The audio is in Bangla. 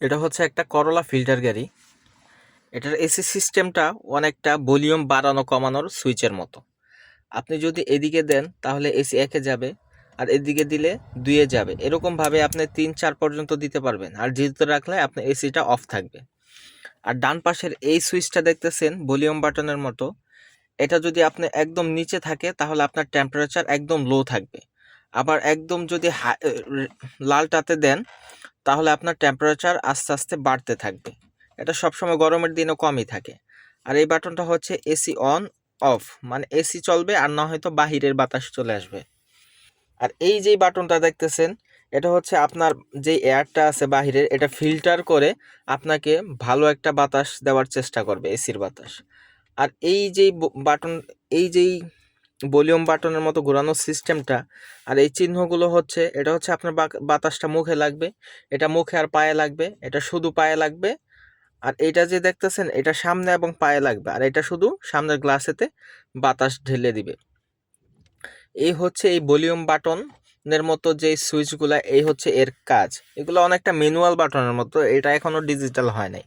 এটা হচ্ছে একটা করলা ফিল্টার গাড়ি। এটার এসি সিস্টেমটা অনেকটা ভলিউম বাড়ানো কমানোর সুইচের মতো। আপনি যদি এদিকে দেন তাহলে এসি 1-এ যাবে, আর এদিকে দিলে 2-এ যাবে। এরকমভাবে আপনি 3-4 পর্যন্ত দিতে পারবেন, আর 0-তে রাখলে আপনার এসিটা অফ থাকবে। আর ডান পাশের এই সুইচটা দেখতেছেন ভলিউম বাটনের মতো, এটা যদি আপনি একদম নিচে থাকে তাহলে আপনার টেম্পারেচার একদম লো থাকবে। আবার একদম যদি লালটাতে দেন তাহলে আপনার টেম্পারেচার আস্তে আস্তে বাড়তে থাকবে। এটা সবসময় গরমের দিনও কমই থাকে। আর এই বাটনটা হচ্ছে এসি অন অফ, মানে এসি চলবে আর না হয়তো বাহিরের বাতাস চলে আসবে। আর এই যে বাটনটা দেখতেছেন, এটা হচ্ছে আপনার যে এয়ারটা আছে বাহিরের, এটা ফিল্টার করে আপনাকে ভালো একটা বাতাস দেওয়ার চেষ্টা করবে, এসির বাতাস। আর এই যেই বাটন, এই যেই ভলিউম বাটনের মতো ঘোরানোর সিস্টেমটা, আর এই চিহ্নগুলো হচ্ছে, এটা হচ্ছে আপনার বাতাসটা মুখে লাগবে, এটা মুখে আর পায়ে লাগবে, এটা শুধু পায়ে লাগবে। আর এটা যে দেখতেছেন, এটা সামনে এবং পায়ে লাগবে, আর এটা শুধু সামনের গ্লাসেতে বাতাস ঢেলে দিবে। এই হচ্ছে এই ভলিউম বাটনের মতো যে সুইচগুলা, এই হচ্ছে এর কাজ। এগুলো অনেকটা ম্যানুয়াল বাটনের মতো, এটা এখনো ডিজিটাল হয় নাই।